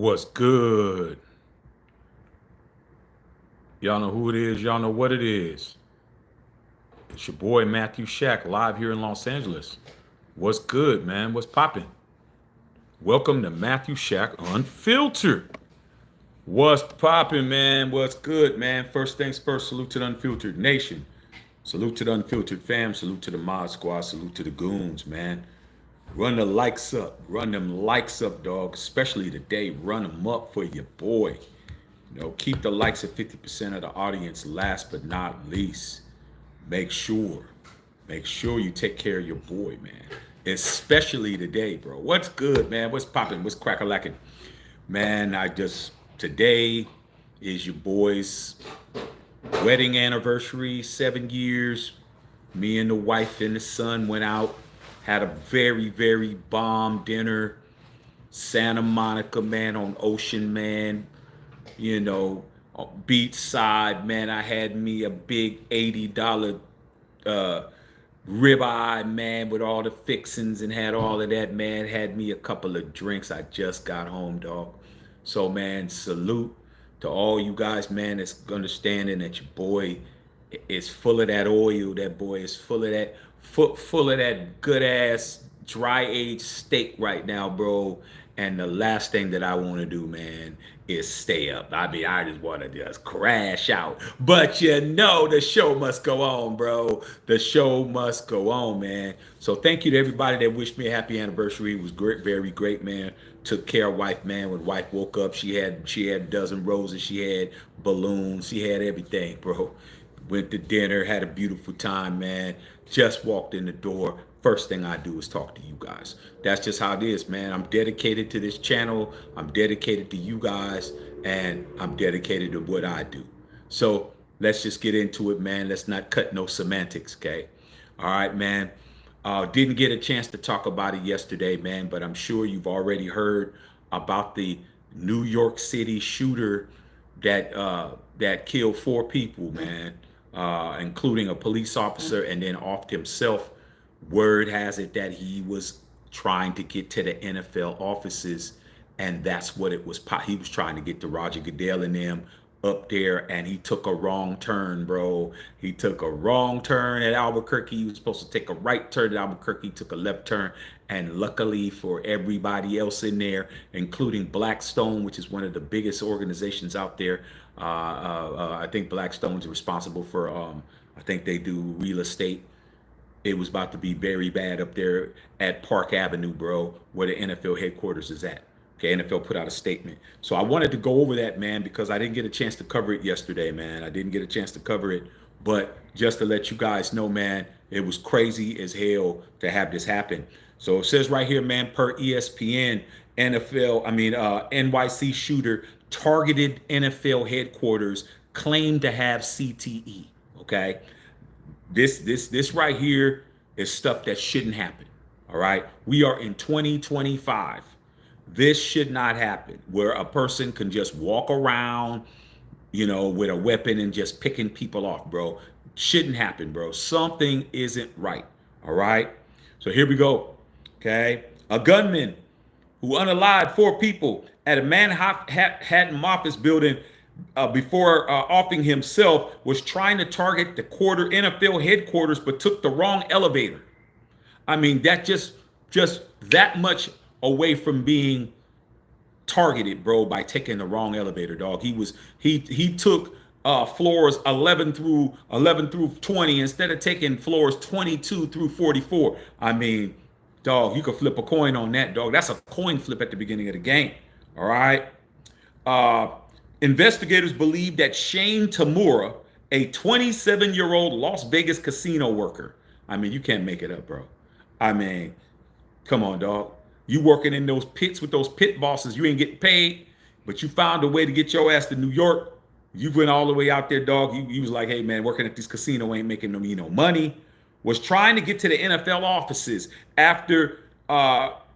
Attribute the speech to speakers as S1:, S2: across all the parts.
S1: What's good? Y'all know who it is. Y'all know what it is. It's your boy Matthew Shack live here in Los Angeles. What's good, man? What's popping? Welcome to Matthew Shack Unfiltered. What's popping, man? What's good, man? First things first, salute to the Unfiltered Nation. Salute to the Unfiltered fam. Salute to the Mod Squad. Salute to the goons, man. Run the likes up. Run them likes up, dog. Especially today. Run them up for your boy. Keep the likes at 50% of the audience. Last but not least, make sure, make sure you take care of your boy, man. Especially today, bro. What's good, man? What's popping? What's crack-a-lacking? Man, today is your boy's wedding anniversary, 7 years. Me and the wife and the son went out, had a very, very bomb dinner. Santa Monica, man, on Ocean, man. Beach side, man. I had me a big $80 ribeye, man, with all the fixings and had all of that, man. Had me a couple of drinks. I just got home, dog. So, man, salute to all you guys, man, that's understanding that your boy is full of that oil. That boy is full of that, full of that good ass dry aged steak right now, bro. And the last thing that I want to do, man, is stay up. I mean, I just want to just crash out. But the show must go on, bro. The show must go on, man. So thank you to everybody that wished me a happy anniversary. It was great, very great, man. Took care of wife, man. When wife woke up, she had a dozen roses, she had balloons, she had everything, bro. Went to dinner, had a beautiful time, man. Just walked in the door. First thing I do is talk to you guys. That's just how it is, man. I'm dedicated to this channel. I'm dedicated to you guys, and I'm dedicated to what I do. So let's just get into it, man. Let's not cut no semantics, okay? All right, man. Didn't get a chance to talk about it yesterday, man, but I'm sure you've already heard about the New York City shooter that killed 4 people, man, including a police officer, and then offed himself. Word has it that he was trying to get to the NFL offices, and that's what it was. He was trying to get to Roger Goodell and them up there, and he took a wrong turn, bro. He took a wrong turn at Albuquerque. He was supposed to take a right turn at Albuquerque, took a left turn, and luckily for everybody else in there, including Blackstone, which is one of the biggest organizations out there. I think Blackstone's responsible for, I think they do real estate. It was about to be very bad up there at Park Avenue, bro, where the NFL headquarters is at. Okay, NFL put out a statement. So I wanted to go over that, man, because I didn't get a chance to cover it yesterday, man. I didn't get a chance to cover it. But just to let you guys know, man, it was crazy as hell to have this happen. So it says right here, man, per ESPN, NYC shooter targeted NFL headquarters, claimed to have CTE. Okay. This right here is stuff that shouldn't happen. All right. We are in 2025. This should not happen where a person can just walk around, with a weapon and just picking people off, bro. Shouldn't happen, bro. Something isn't right. All right. So here we go. Okay. A gunman who unalived 4 people at a Manhattan office building before offing himself was trying to target the NFL headquarters, but took the wrong elevator. I mean, that just that much away from being targeted, bro, by taking the wrong elevator, dog. He took floors 11 through 20 instead of taking floors 22 through 44. I mean, dog, you could flip a coin on that, dog. That's a coin flip at the beginning of the game. All right. Investigators believe that Shane Tamura, a 27-year-old Las Vegas casino worker. I mean, you can't make it up, bro. I mean, come on, dog. You working in those pits with those pit bosses. You ain't getting paid, but you found a way to get your ass to New York. You went all the way out there, dog. You was like, hey, man, working at this casino ain't making no money. Was trying to get to the NFL offices after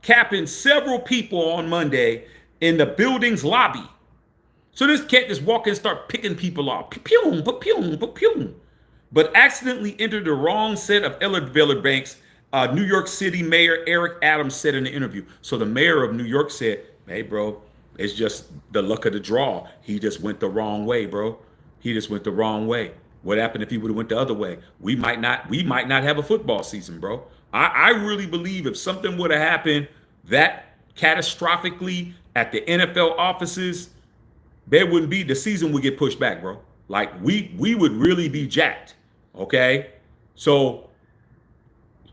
S1: capping several people on Monday in the building's lobby. So this cat just walk in and start picking people off. But accidentally entered the wrong set of elevator banks, New York City Mayor Eric Adams said in the interview. So the mayor of New York said, hey, bro, It's just the luck of the draw. He just went the wrong way, bro. He just went the wrong way. What happened if he would have went the other way? We might not have a football season, bro. I really believe if something would have happened that catastrophically at the NFL offices, there wouldn't be, the season would get pushed back, bro. Like we would really be jacked. Okay. So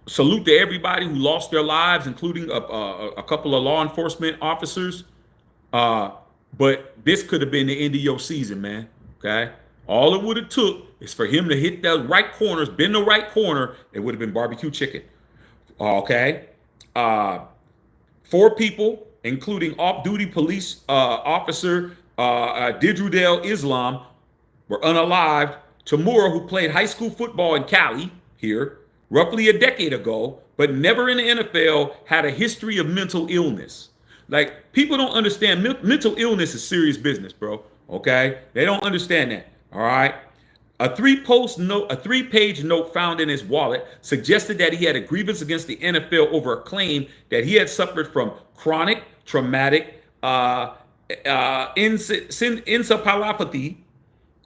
S1: salute to everybody who lost their lives, including a couple of law enforcement officers. Uh, but this could have been the end of your season, man. Okay. All it would have took is for him to hit the right corners, bend the right corner. It would have been barbecue chicken. Okay. Uh, Four people, including off-duty police officer Didrudel Islam, were unalived. Tamura, who played high school football in Cali here roughly a decade ago, but never in the NFL, had a history of mental illness. Like, people don't understand mental illness is serious business, bro. Okay? They don't understand that. All right? A three-page note found in his wallet suggested that he had a grievance against the NFL over a claim that he had suffered from chronic traumatic encephalopathy,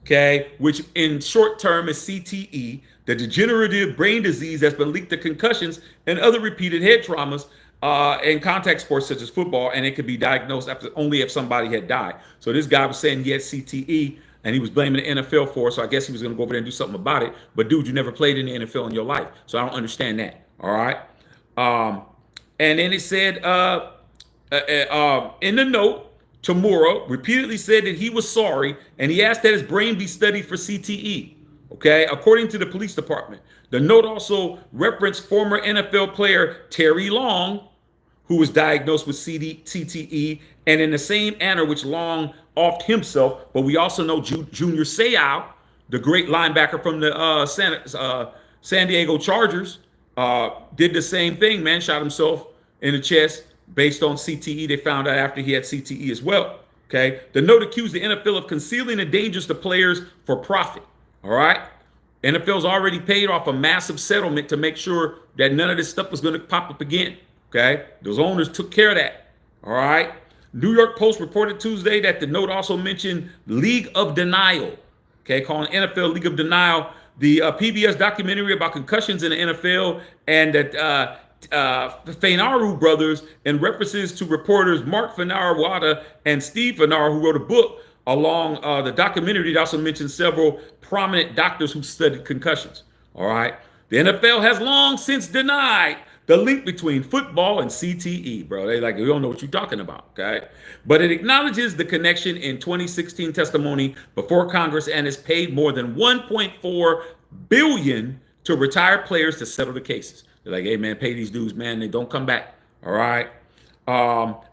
S1: okay, which in short term is CTE, the degenerative brain disease that's been linked to concussions and other repeated head traumas in contact sports such as football, and it could be diagnosed only if somebody had died. So this guy was saying he had CTE, and he was blaming the NFL for it, so I guess he was going to go over there and do something about it. But dude, you never played in the NFL in your life, so I don't understand that. All right. And then it said in the note, Tamura repeatedly said that he was sorry, and he asked that his brain be studied for CTE. Okay, according to the police department. The note also referenced former NFL player Terry Long, who was diagnosed with CTE, and in the same manner which Long offed himself. But we also know Junior Seau, the great linebacker from the San Diego Chargers, did the same thing, man, shot himself in the chest based on CTE. They found out after he had CTE as well. Okay, the note accused the NFL of concealing the dangers to players for profit. All right, NFL's already paid off a massive settlement to make sure that none of this stuff was going to pop up again. Okay, those owners took care of that. All right. New York Post reported Tuesday that the note also mentioned League of Denial. Okay, calling NFL League of Denial, the PBS documentary about concussions in the NFL, and that Fenaru brothers, in references to reporters Mark Fenar-Wada and Steve Fenar, who wrote a book along the documentary. It also mentioned several prominent doctors who studied concussions. All right. The NFL has long since denied the link between football and CTE, bro. They like, we don't know what you're talking about, okay? But it acknowledges the connection in 2016 testimony before Congress and has paid more than $1.4 billion to retired players to settle the cases. They're like, hey, man, pay these dudes, man. They don't come back, all right?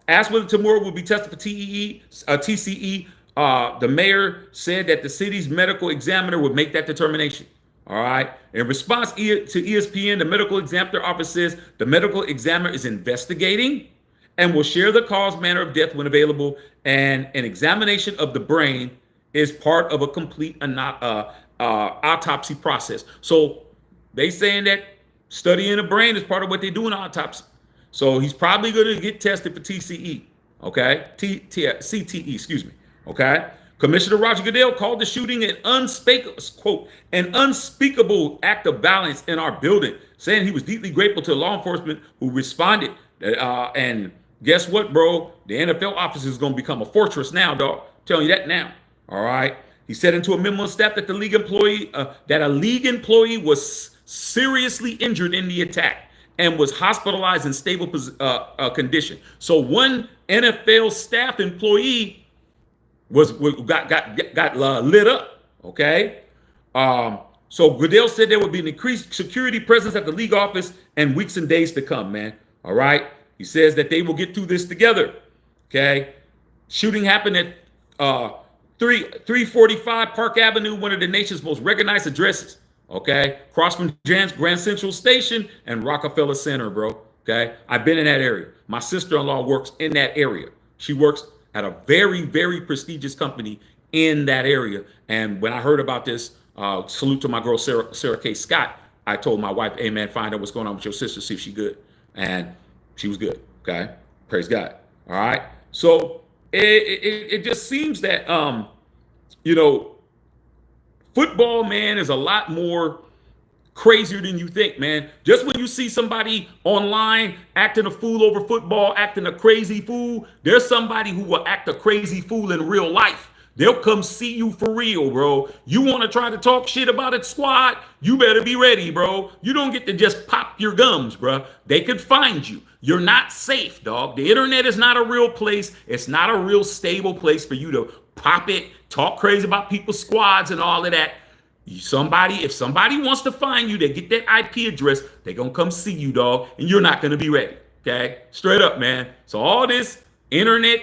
S1: Asked whether Tamura will be tested for TCE, the mayor said that the city's medical examiner would make that determination. All right. In response to ESPN, the medical examiner office says the medical examiner is investigating and will share the cause, manner of death when available. And an examination of the brain is part of a complete autopsy process. So they saying that studying the brain is part of what they do in autopsy. So he's probably going to get tested for TCE. Okay. CTE, excuse me. Okay. Commissioner Roger Goodell called the shooting an unspeakable act of violence in our building, saying he was deeply grateful to law enforcement who responded. And guess what, bro? The NFL office is going to become a fortress now, dog. I'm telling you that now. All right. He said into a memo of staff that a league employee was seriously injured in the attack and was hospitalized in stable condition. So one NFL staff employee got lit up. Okay. So Goodell said there would be an increased security presence at the league office in weeks and days to come, man. All right. He says that they will get through this together. Okay. Shooting happened at 345 Park Avenue, one of the nation's most recognized addresses. Okay. Across from Grand Central Station and Rockefeller Center, bro. Okay. I've been in that area. My sister-in-law works in that area. She works at a very, very prestigious company in that area. And when I heard about this, salute to my girl, Sarah K. Scott, I told my wife, hey, man, find out what's going on with your sister, see if she's good. And she was good, okay? Praise God, all right? So it just seems that you know, football, man, is a lot more crazier than you think, man. Just when you see somebody online acting a fool over football, acting a crazy fool, there's somebody who will act a crazy fool in real life. They'll come see you for real, bro. You want to try to talk shit about a squad? You better be ready, bro. You don't get to just pop your gums, bro. They could find you. You're not safe, dog. The internet is not a real place. It's not a real stable place for you to pop it, talk crazy about people's squads and all of that. If somebody wants to find you, they get that IP address, they gonna come see you, dog, and you're not gonna be ready. Okay, straight up, man. So all this internet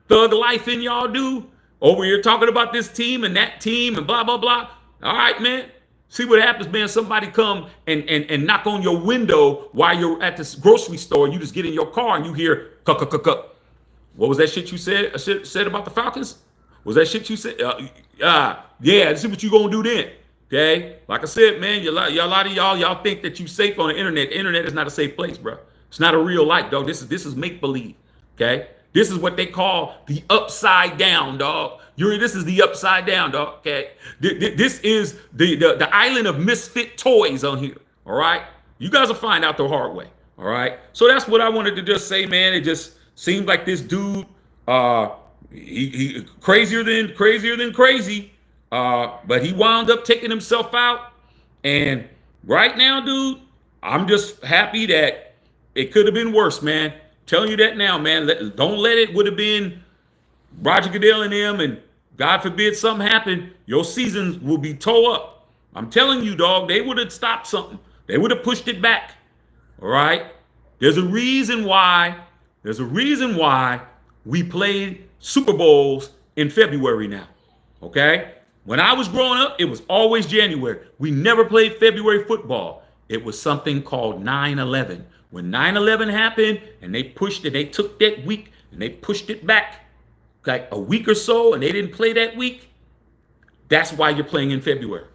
S1: thug life in y'all do over here talking about this team and that team and blah blah blah. All right, man. See what happens, man. Somebody come and knock on your window while you're at this grocery store. You just get in your car and you hear cuck cuck cuck cuck. What was that shit you said about the Falcons? Was that shit you said? Yeah. See what you gonna do then. Okay, like I said, man, a lot of y'all think that you safe on the internet. The internet is not a safe place, bro. It's not a real life, dog. This is make believe. Okay, this is what they call the upside down, dog. This is the upside down, dog. Okay, this is the island of misfit toys on here. All right, you guys will find out the hard way. All right, so that's what I wanted to just say, man. It just seems like this dude, he crazier than crazy. But he wound up taking himself out. And right now, dude, I'm just happy that it could have been worse, man. Telling you that now, man. Don't let it would have been Roger Goodell and them, and God forbid something happened, your seasons will be toe up. I'm telling you, dog, they would have stopped something. They would have pushed it back. All right? There's a reason why we played Super Bowls in February now. Okay? When I was growing up, it was always January. We never played February football. It was something called 9/11. When 9/11 happened and they pushed it, they took that week and they pushed it back like a week or so and they didn't play that week. That's why you're playing in February.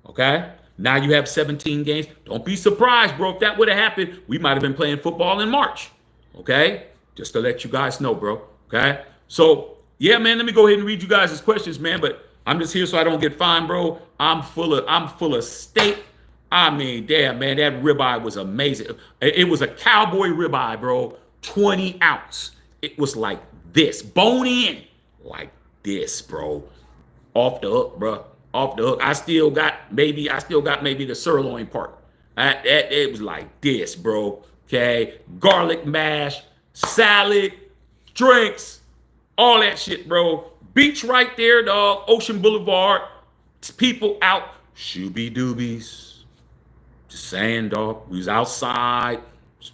S1: Okay? Now you have 17 games. Don't be surprised, bro. If that would have happened, we might have been playing football in March. Okay? Just to let you guys know, bro. Okay? So, yeah, man, let me go ahead and read you guys' questions, man. But I'm just here so I don't get fined, bro. I'm full of steak. I mean, damn, man, that ribeye was amazing. It was a cowboy ribeye, bro. 20 ounce. It was like this, bone in, like this, bro. Off the hook, bro. Off the hook. I still got maybe the sirloin part. It was like this, bro. Okay, garlic mash, salad, drinks, all that shit, bro. Beach right there, dog. Ocean Boulevard. People out. Shooby doobies. Just saying, dog. We was outside. It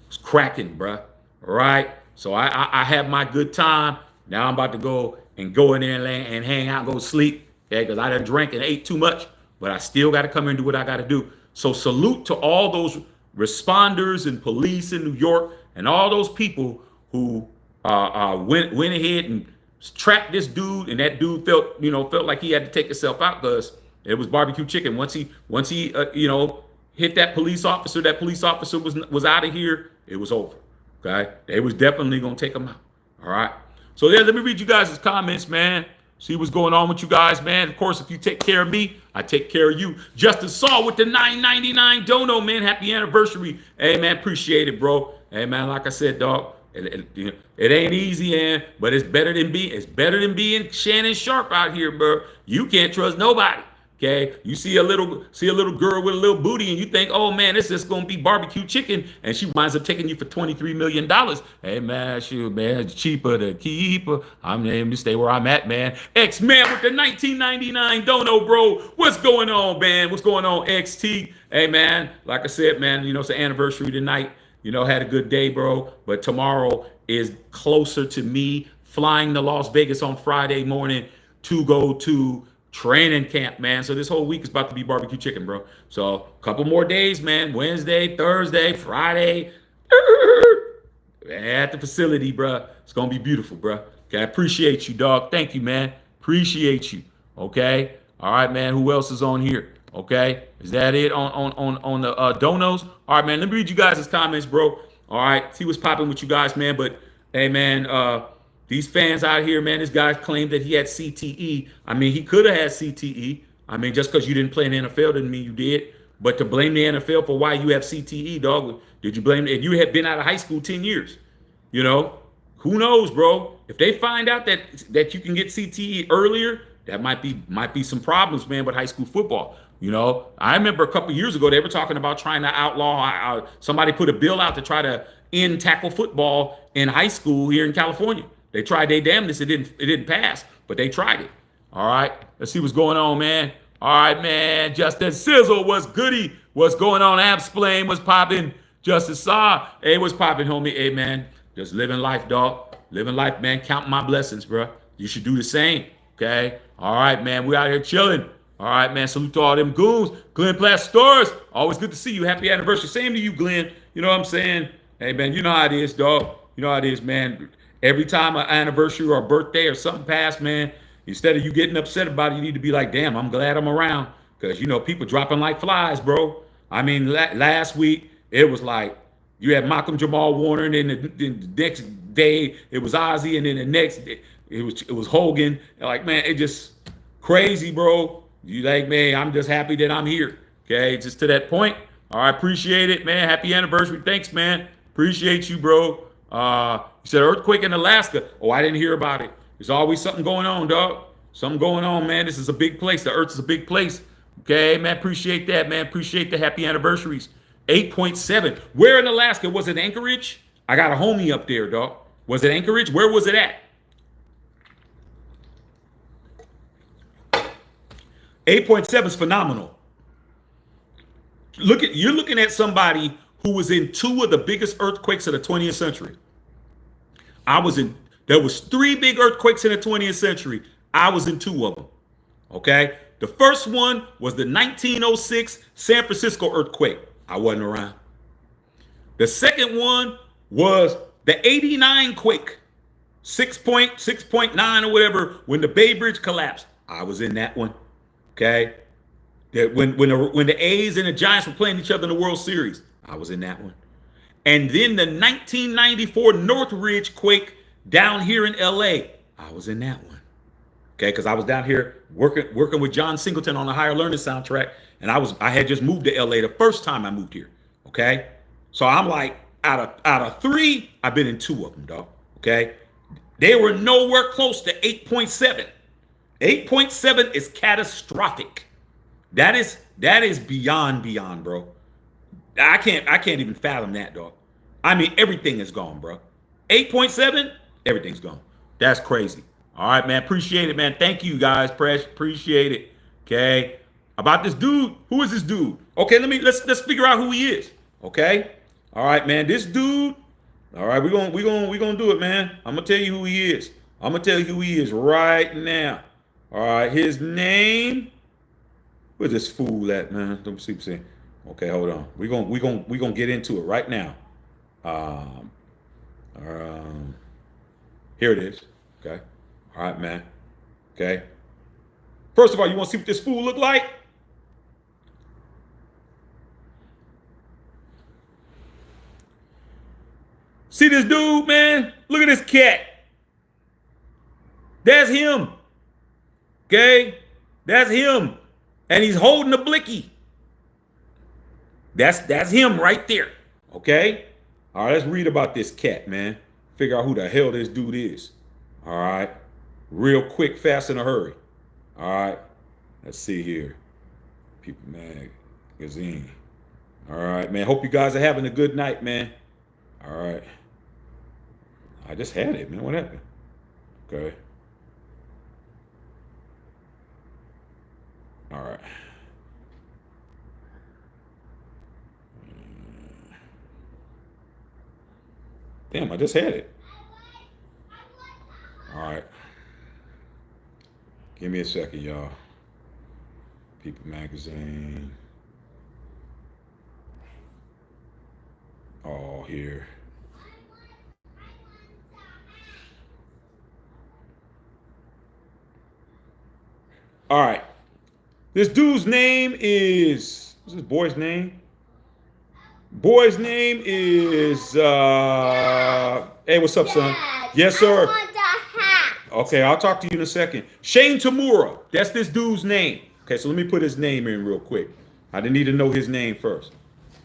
S1: was cracking, bruh. All right. So I had my good time. Now I'm about to go in there and hang out, go sleep. Okay, because I done drank and ate too much. But I still got to come here and do what I got to do. So salute to all those responders and police in New York and all those people who went ahead and trapped this dude, and that dude felt like he had to take himself out because it was barbecue chicken. Once he hit that police officer was out of here. It was over. Okay, they was definitely gonna take him out. All right. So yeah, let me read you guys' comments, man. See what's going on with you guys, man. Of course, if you take care of me, I take care of you. Justin Saw with the $9.99 dono, man. Happy anniversary. Hey, man, appreciate it, bro. Hey, man, like I said, dog, it ain't easy, but it's better than being Shannon Sharp out here, bro. You can't trust nobody. Okay, you see a little girl with a little booty, and you think, oh man, this is gonna be barbecue chicken, and she winds up taking you for $23 million. Hey man, shoot, man, it's cheaper to keep her. I'm aiming to stay where I'm at, man. X-Man with the $19.99 dono, bro. What's going on, man? What's going on, XT? Hey man, like I said, man, it's an anniversary tonight. Had a good day, bro. But tomorrow is closer to me flying to Las Vegas on Friday morning to go to training camp, man. So this whole week is about to be barbecue chicken, bro. So a couple more days, man. Wednesday, Thursday, Friday. At the facility, bro. It's going to be beautiful, bro. Okay, I appreciate you, dog. Thank you, man. Appreciate you. Okay? All right, man. Who else is on here? Okay? Is that it on the donos? All right, man. Let me read you guys' comments, bro. All right. See what's popping with you guys, man. But, hey, man, These fans out here, man, this guy claimed that he had CTE. I mean, he could have had CTE. I mean, just because you didn't play in the NFL doesn't mean you did. But to blame the NFL for why you have CTE, dog, did you blame it? And you had been out of high school 10 years. You know, who knows, bro? If they find out that you can get CTE earlier, that might be some problems, man, with high school football. You know, I remember a couple of years ago they were talking about trying to outlaw. Somebody put a bill out to try to end tackle football in high school here in California. They tried their damnedest. It didn't pass, but they tried it. All right, let's see what's going on, man. All right, man. Justice Sizzle, what's goody? What's going on? Absplain, what's popping? Justice Saw, hey, what's popping, homie? Hey, man, just living life, dog. Living life, man. Counting my blessings, bro. You should do the same, okay? All right, man. We out here chilling. All right, man. Salute to all them goons. Glenn Platt Stores. Always good to see you. Happy anniversary. Same to you, Glenn. You know what I'm saying? Hey, man, you know how it is, dog. You know how it is, man. Every time an anniversary or a birthday or something passed, man, instead of you getting upset about it, you need to be like, damn, I'm glad I'm around. Because, you know, people dropping like flies, bro. I mean, last week, it was like you had Malcolm Jamal Warner, and then the next day, it was Ozzy, and then the next day, it was Hogan. Like, man, it just crazy, bro. You like, man, I'm just happy that I'm here. Okay, just to that point. All right, appreciate it, man. Happy anniversary. Thanks, man. Appreciate you, bro. You said earthquake in Alaska. Oh, I didn't hear about it. There's always something going on, dog. Something going on, man. This is a big place. The Earth is a big place. Okay, man. Appreciate that, man. Appreciate the happy anniversaries. 8.7. Where in Alaska? Was it Anchorage? I got a homie up there, dog. Was it Anchorage? Where was it at? 8.7 is phenomenal. You're looking at somebody who was in two of the biggest earthquakes of the 20th century. There was three big earthquakes in the 20th century. I was in two of them. Okay? The first one was the 1906 San Francisco earthquake. I wasn't around. The second one was the 89 quake, 6.9 or whatever, when the Bay Bridge collapsed. I was in that one. Okay? When the A's and the Giants were playing each other in the World Series, I was in that one. And then the 1994 Northridge quake down here in LA, I was in that one. Okay, because I was down here working with John Singleton on the Higher Learning soundtrack, and I had just moved to LA the first time I moved here. Okay, so I'm like, out of three, I've been in two of them, dog. Okay, they were nowhere close to 8.7. 8.7 is catastrophic. That is beyond, bro. I can't even fathom that, dog. I mean, everything is gone, bro. 8.7, everything's gone. That's crazy. All right, man. Appreciate it, man. Thank you, guys. Appreciate it. Okay. About this dude. Who is this dude? Okay, let's figure out who he is. Okay. All right, man. This dude. All right, we're gonna do it, man. I'm gonna tell you who he is. I'm gonna tell you who he is right now. All right, his name. Where's this fool at, man? Let me see what I'm saying. Okay, hold on. We're gonna get into it right now. Here it is. Okay. All right, man. Okay. First of all, you want to see what this fool look like? See this dude, man? Look at this cat. That's him. Okay? That's him. And he's holding a blicky. That's him right there. Okay? All right, let's read about this cat, man. Figure out who the hell this dude is. All right. Real quick, fast, in a hurry. All right. Let's see here. People Magazine. All right, man. Hope you guys are having a good night, man. All right. I just had it, man. What happened? Okay. All right. Damn, I just had it. All right. Give me a second, y'all. People Magazine. Oh, here. All right. This dude's name is, what's this boy's name? Boy's name is, hey, what's up, son? Yes, sir. Okay, I'll talk to you in a second. Shane Tamura. That's this dude's name. Okay, so let me put his name in real quick. I didn't need to know his name first.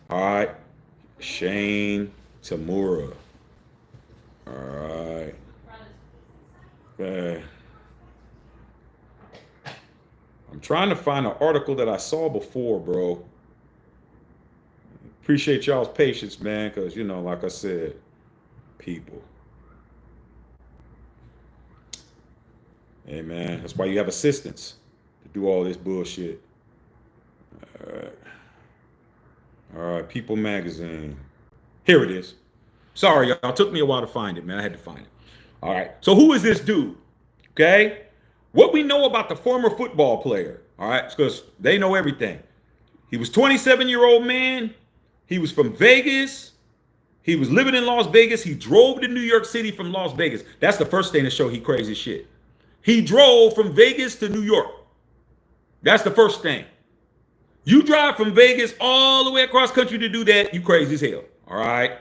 S1: All right. Shane Tamura. All right. Okay. I'm trying to find an article that I saw before, bro. Appreciate y'all's patience, man, because, you know, like I said, people. Hey, man, that's why you have assistants to do all this bullshit. All right. All right, People Magazine. Here it is. Sorry, y'all. It took me a while to find it, man. I had to find it. All right. So who is this dude? Okay. What we know about the former football player, all right, because they know everything. He was 27-year-old man. He was from Vegas. He was living in Las Vegas. He drove to New York City from Las Vegas. That's the first thing to show he crazy shit. He drove from Vegas to New York. That's the first thing. You drive from Vegas all the way across country to do that, you crazy as hell. All right.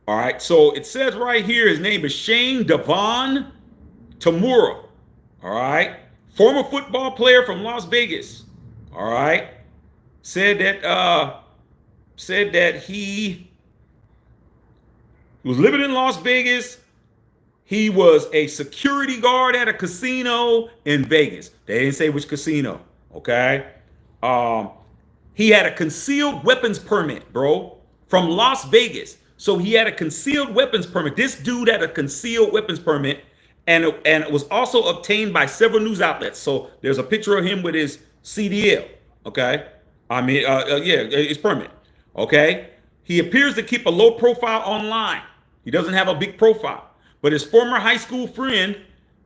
S1: All right. So it says right here, his name is Shane Devon Tamura. All right. Former football player from Las Vegas. All right. Said that he was living in Las Vegas. He was a security guard at a casino in Vegas. They didn't say which casino. Okay. He had a concealed weapons permit, bro, from Las Vegas. So he had a concealed weapons permit. This dude had a concealed weapons permit. And it was also obtained by several news outlets. So there's a picture of him with his CDL. Okay. I mean, his permit. Okay. He appears to keep a low profile online. He doesn't have a big profile. But his former high school friend,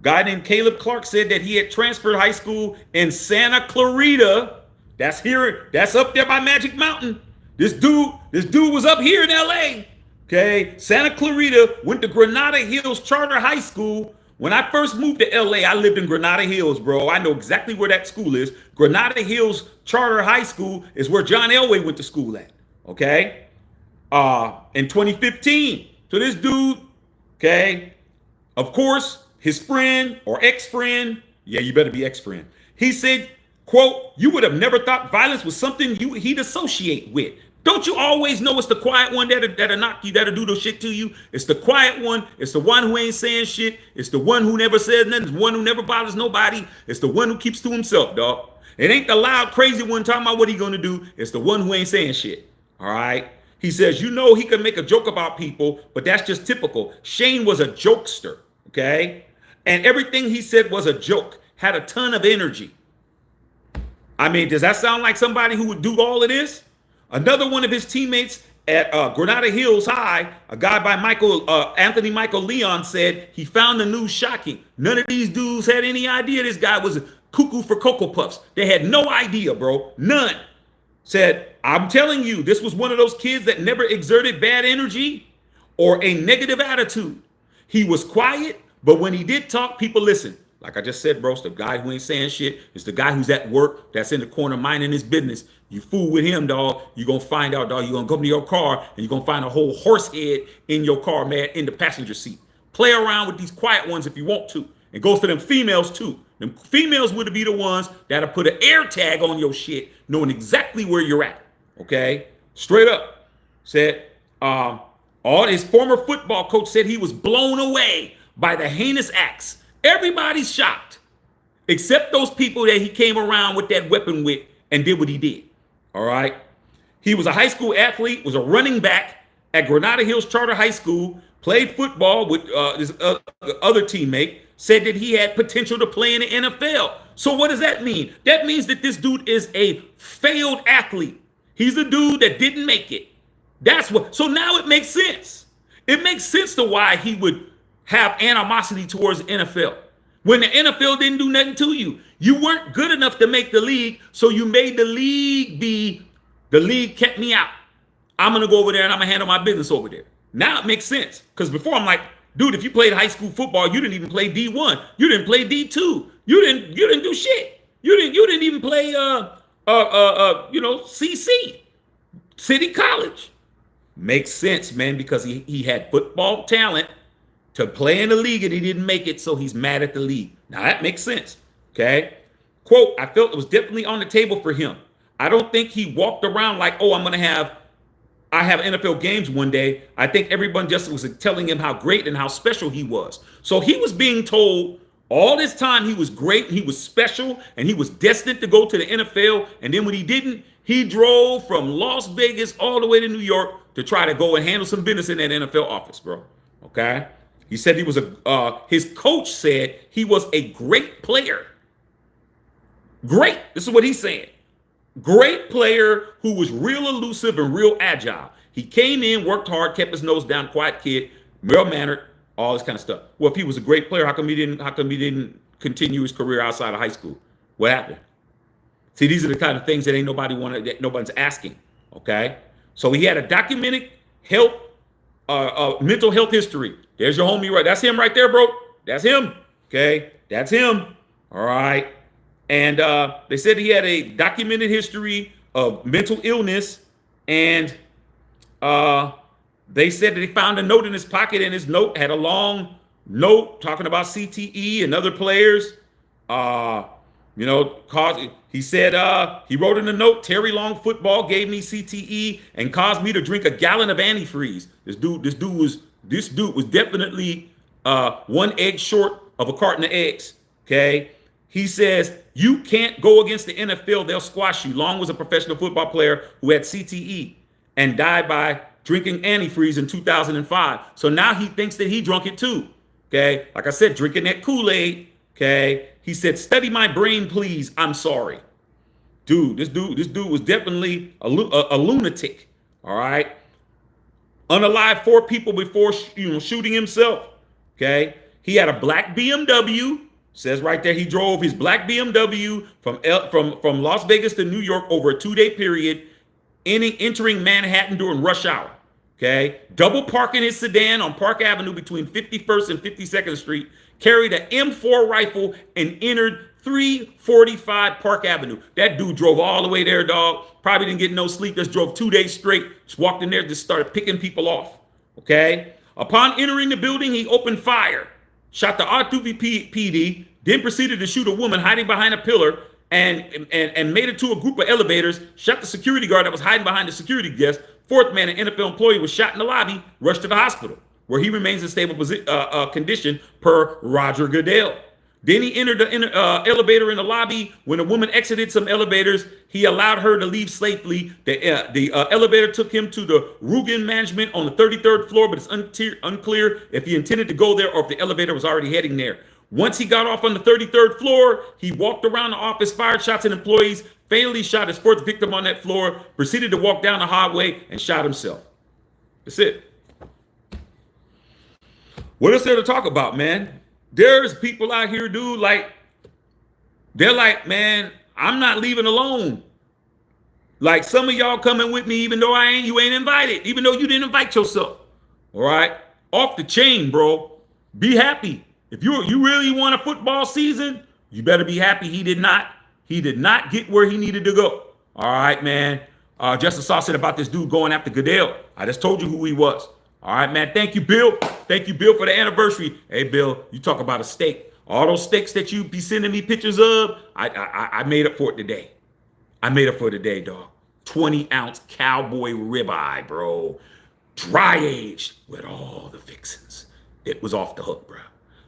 S1: guy named Caleb Clark, said that he had transferred high school in Santa Clarita. That's up there by Magic Mountain. This dude was up here in LA. Okay. Santa Clarita, went to Granada Hills Charter High School. When I first moved to LA, I lived in Granada Hills, bro. I know exactly where that school is. Granada Hills Charter High School is where John Elway went to school at. Okay. In 2015. So this dude, okay, of course, his friend or ex-friend, yeah, you better be ex-friend. He said, quote, "You would have never thought violence was something he'd associate with. Don't you always know it's the quiet one that'll knock you, that'll do the shit to you? It's the quiet one. It's the one who ain't saying shit. It's the one who never says nothing. It's the one who never bothers nobody. It's the one who keeps to himself, dog. It ain't the loud, crazy one talking about what he gonna do. It's the one who ain't saying shit. All right." He says, you know, he can make a joke about people, but that's just typical. Shane was a jokester, okay? And everything he said was a joke, had a ton of energy. I mean, does that sound like somebody who would do all of this? Another one of his teammates at Granada Hills High, a guy by Anthony Michael Leon, said he found the news shocking. None of these dudes had any idea this guy was cuckoo for Cocoa Puffs. They had no idea, bro. None. Said, I'm telling you, this was one of those kids that never exerted bad energy or a negative attitude. He was quiet, but when he did talk, people listened. Like I just said, bro, it's the guy who ain't saying shit. It's the guy who's at work, that's in the corner minding his business. You fool with him, dog, you're going to find out, dog. You're going to go to your car and you're going to find a whole horse head in your car, man, in the passenger seat. Play around with these quiet ones if you want to. It goes for them females, too. Them females would be the ones that'll put an air tag on your shit, knowing exactly where you're at. Okay? Straight up. Said, all his former football coach said he was blown away by the heinous acts. Everybody's shocked, except those people that he came around with that weapon with and did what he did. All right? He was a high school athlete, was a running back at Granada Hills Charter High School, played football with his other teammate, said that he had potential to play in the NFL. So what does that mean? That means that this dude is a failed athlete. He's a dude that didn't make it. That's what. So now it makes sense. It makes sense to why he would have animosity towards the NFL. When the NFL didn't do nothing to you, you weren't good enough to make the league, so you made the league the league kept me out. I'm going to go over there and I'm going to handle my business over there. Now it makes sense. Because before I'm like, dude, if you played high school football, you didn't even play D1. You didn't play D2. You didn't do shit. You didn't even play CC, City College. Makes sense, man, because he had football talent to play in the league, and he didn't make it, so he's mad at the league. Now, that makes sense, okay? Quote, I felt it was definitely on the table for him. I don't think he walked around like, oh, I have NFL games one day. I think everyone just was telling him how great and how special he was. So he was being told all this time he was great and he was special and he was destined to go to the NFL. And then when he didn't, he drove from Las Vegas all the way to New York to try to go and handle some business in that NFL office, bro. Okay? He said he was his coach said he was a great player. Great. This is what he's saying. Great player who was real elusive and real agile. He came in, worked hard, kept his nose down, quiet kid, well-mannered, all this kind of stuff. Well, if he was a great player, how come he didn't continue his career outside of high school? What happened? See, these are the kind of things that nobody's asking. Okay? So he had a documented mental health history. There's your homie, right? That's him right there, bro. That's him. Okay? That's him. All right. And they said he had a documented history of mental illness, and they said that they found a note in his pocket, and his note had a long note talking about CTE and other players. He said he wrote in the note, Terry Long football gave me CTE and caused me to drink a gallon of antifreeze. This dude was definitely one egg short of a carton of eggs. Okay. He says, you can't go against the NFL. They'll squash you. Long was a professional football player who had CTE and died by drinking antifreeze in 2005. So now he thinks that he drunk it too. Okay. Like I said, drinking that Kool-Aid. Okay. He said, study my brain, please. I'm sorry. Dude, this dude was definitely a lunatic. All right. Unalived 4 people before shooting himself. Okay. He had a black BMW. Says right there, he drove his black BMW from Las Vegas to New York over a 2-day period, entering Manhattan during rush hour. Okay, double parking his sedan on Park Avenue between 51st and 52nd Street, carried an M4 rifle and entered 345 Park Avenue. That dude drove all the way there, dog. Probably didn't get no sleep. Just drove 2 days straight. Just walked in there, just started picking people off. Okay, upon entering the building, he opened fire. Shot the R2 PD, then proceeded to shoot a woman hiding behind a pillar and made it to a group of elevators, shot the security guard that was hiding behind the security desk. 4th man, an NFL employee, was shot in the lobby, rushed to the hospital, where he remains in stable condition per Roger Goodell. Then he entered the elevator in the lobby. When a woman exited some elevators, he allowed her to leave safely. The elevator took him to the Rugen management on the 33rd floor, but it's unclear if he intended to go there or if the elevator was already heading there. Once he got off on the 33rd floor, he walked around the office, fired shots at employees, fatally shot his 4th victim on that floor, proceeded to walk down the hallway and shot himself. That's it. What is there to talk about, man? There's people out here, dude, they're like, man, I'm not leaving alone. Like some of y'all coming with me, even though you ain't invited, even though you didn't invite yourself. All right. Off the chain, bro. Be happy. If you really want a football season, you better be happy he did not get where he needed to go. All right, man. Justice Saw said about this dude going after Goodell. I just told you who he was. All right, man. Thank you, Bill. Thank you, Bill, for the anniversary. Hey, Bill, you talk about a steak. All those steaks that you be sending me pictures of, I made up for it today. I made up for it today, dog. 20-ounce cowboy ribeye, bro. Dry aged with all the fixings. It was off the hook, bro.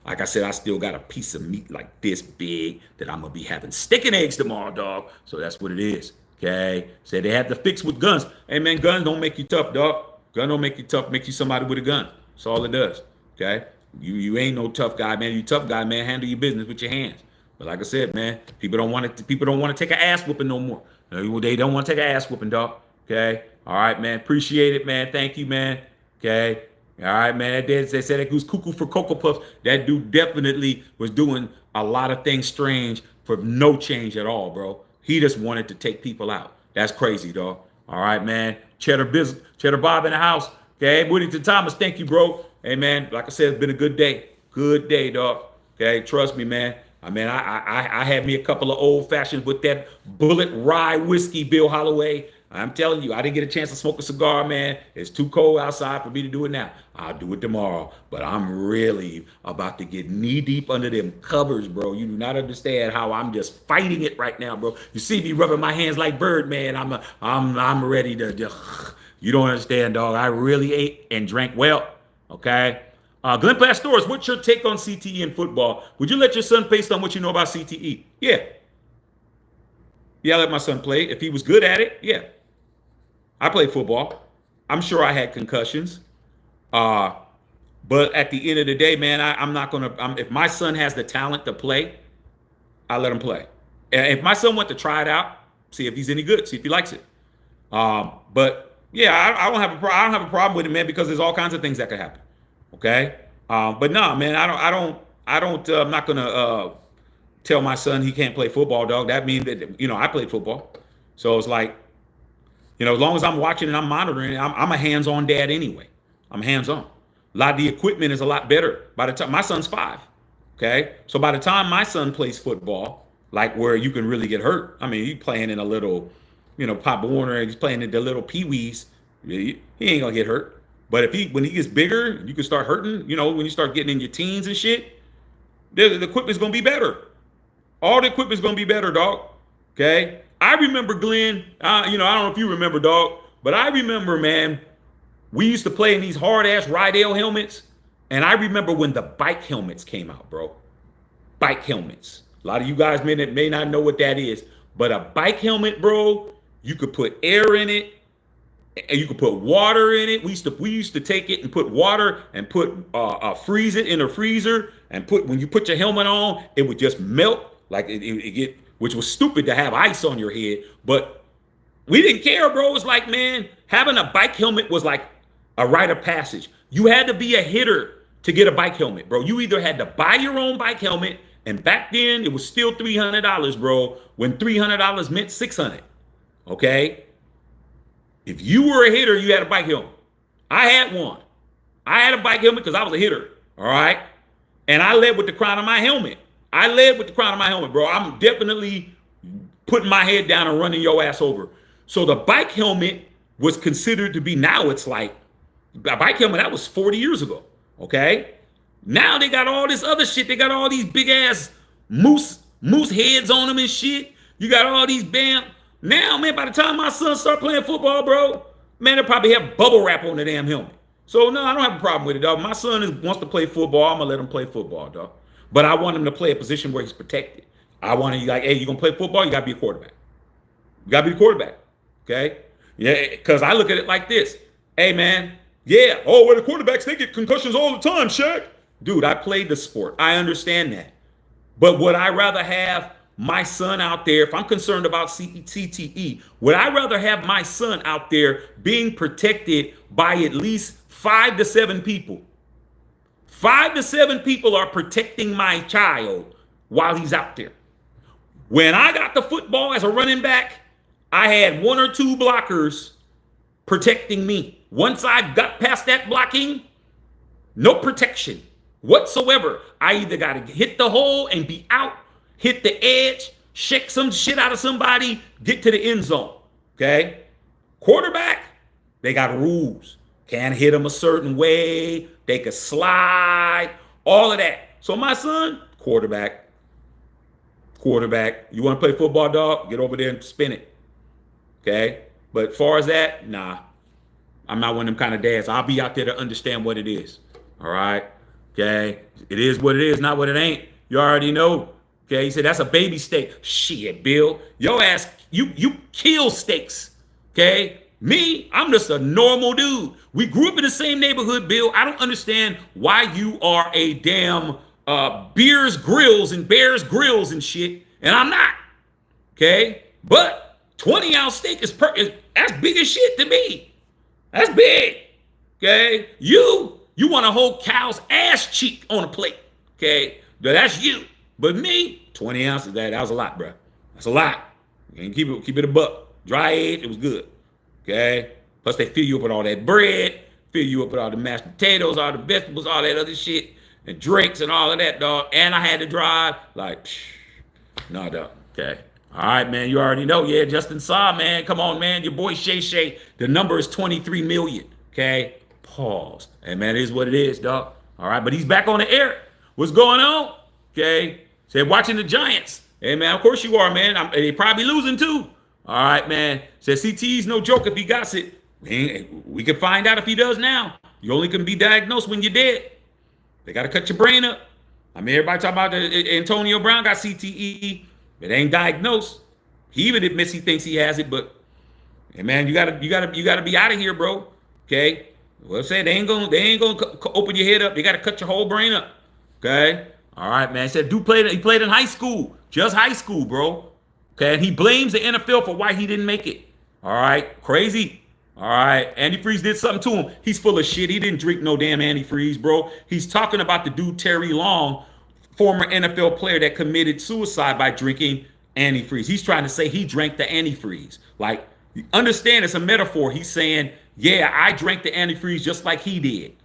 S1: Like I said, I still got a piece of meat like this big that I'm going to be having steak and eggs tomorrow, dog. So that's what it is. Okay. Said they had to fix with guns. Hey, man, guns don't make you tough, dog. Gun don't make you tough, make you somebody with a gun. That's all it does. Okay? You ain't no tough guy, man. You tough guy, man. Handle your business with your hands. But like I said, man, people don't want to take an ass whooping no more. They don't want to take an ass whooping, dog. Okay? All right, man. Appreciate it, man. Thank you, man. Okay? All right, man. They said that was cuckoo for Cocoa Puffs. That dude definitely was doing a lot of things strange for no change at all, bro. He just wanted to take people out. That's crazy, dog. All right, man. Cheddar Bob in the house. Okay, Whittington Thomas, thank you, bro. Hey, man, like I said, it's been a good day. Good day, dog. Okay, trust me, man. I had me a couple of old fashions with that Bullet Rye whiskey, Bill Holloway. I'm telling you, I didn't get a chance to smoke a cigar, man. It's too cold outside for me to do it now. I'll do it tomorrow. But I'm really about to get knee deep under them covers, bro. You do not understand how I'm just fighting it right now, bro. You see me rubbing my hands like Birdman. I'm ready to just. You don't understand, dog. I really ate and drank well. Okay. Glenn Pastores, what's your take on CTE in football? Would you let your son based on what you know about CTE? Yeah. Yeah, I let my son play. If he was good at it, yeah. I played football. I'm sure I had concussions. But at the end of the day, man, I'm not going to, if my son has the talent to play, I let him play. And if my son went to try it out, see if he's any good, see if he likes it. But yeah, I don't have a problem with it, man, because there's all kinds of things that could happen. Okay. But no, man, I'm not going to tell my son he can't play football, dog. That means that, I played football. So it's like, as long as I'm watching and I'm monitoring, I'm a hands-on dad anyway. I'm hands-on. A lot of the equipment is a lot better. By the time my son's 5, okay? So by the time my son plays football, like where you can really get hurt, I mean, he's playing in a little, Pop Warner, he's playing in the little peewees, he ain't gonna get hurt. But when he gets bigger, you can start hurting, when you start getting in your teens and shit, the equipment's gonna be better. All the equipment's gonna be better, dog. Okay? I remember, Glenn, I don't know if you remember, dog, but I remember, man, we used to play in these hard-ass Rydell helmets, and I remember when the bike helmets came out, bro. Bike helmets. A lot of you guys may not know what that is, but a bike helmet, bro, you could put air in it, and you could put water in it. We used to take it and put water and freeze it in a freezer, and when you put your helmet on, it would just melt, like it get, which was stupid to have ice on your head, but we didn't care, bro. It's like, man, having a bike helmet was like a rite of passage. You had to be a hitter to get a bike helmet, bro. You either had to buy your own bike helmet, and back then it was still $300, bro, when $300 meant $600, okay? If you were a hitter, you had a bike helmet. I had one. I had a bike helmet because I was a hitter, all right? And I led with the crown of my helmet. Bro. I'm definitely putting my head down and running your ass over. So the bike helmet was considered to be, now it's like, a bike helmet, that was 40 years ago, okay? Now they got all this other shit. They got all these big ass moose heads on them and shit. You got all these now, man, by the time my son start playing football, bro, man, they'll probably have bubble wrap on the damn helmet. So no, I don't have a problem with it, dog. My son wants to play football. I'm gonna let him play football, dog. But I want him to play a position where he's protected. I want to, like, hey, you gonna play football? You gotta be a quarterback. Okay? Yeah, because I look at it like this. Hey, man, yeah. Oh, well, the quarterbacks, they get concussions all the time, Shaq. Dude, I played the sport. I understand that. But would I rather have my son out there, if I'm concerned about CTE, would I rather have my son out there being protected by at least 5 to 7 people? 5 to 7 people are protecting my child while he's out there. When I got the football as a running back, I had 1 or 2 blockers protecting me. Once I got past that blocking, no protection whatsoever. I either got to hit the hole and be out, hit the edge, shake some shit out of somebody, get to the end zone. Okay? Quarterback, they got rules. Can't hit them a certain way. They could slide, all of that. So my son, quarterback. You want to play football, dog? Get over there and spin it. Okay? But as far as that, nah. I'm not one of them kind of dads. I'll be out there to understand what it is. All right? Okay? It is what it is, not what it ain't. You already know. Okay? He said, that's a baby steak. Shit, Bill. Your ass, you kill steaks. Okay? Me, I'm just a normal dude. We grew up in the same neighborhood, Bill. I don't understand why you are a damn Bears Grills and Bears Grills and shit, and I'm not. Okay? But 20-ounce steak is that's big as shit to me. That's big. Okay? You want a whole cow's ass cheek on a plate. Okay? That's you. But me, 20 ounces, that was a lot, bro. That's a lot. You can keep it a buck. Dry age, it was good. Okay? Plus they fill you up with all that bread, fill you up with all the mashed potatoes, all the vegetables, all that other shit, and drinks and all of that, dog. And I had to drive. Like, no, dog. Okay? All right, man. You already know. Yeah, Justin Saw, man. Come on, man. Your boy Shay Shay. The number is 23 million. Okay. Pause. Hey, man, it is what it is, dog. All right, but he's back on the air. What's going on? Okay. Said watching the Giants. Hey, man, of course you are, man. They probably losing too. All right, man. Said CTE's no joke if he got it. We can find out if he does now. You only can be diagnosed when you're dead. They got to cut your brain up. I mean, everybody talk about Antonio Brown got CTE. It ain't diagnosed. He even admits he thinks he has it, but hey, man, you gotta be out of here, bro. Okay. Well, I said they ain't gonna open your head up. They gotta cut your whole brain up. Okay. All right, man. He said he played in high school, just high school, bro. Okay. And he blames the NFL for why he didn't make it. All right. Crazy. All right. Antifreeze did something to him. He's full of shit. He didn't drink no damn antifreeze, bro. He's talking about the dude Terry Long, former NFL player that committed suicide by drinking antifreeze. He's trying to say he drank the antifreeze. Like, understand it's a metaphor. He's saying, yeah, I drank the antifreeze just like he did.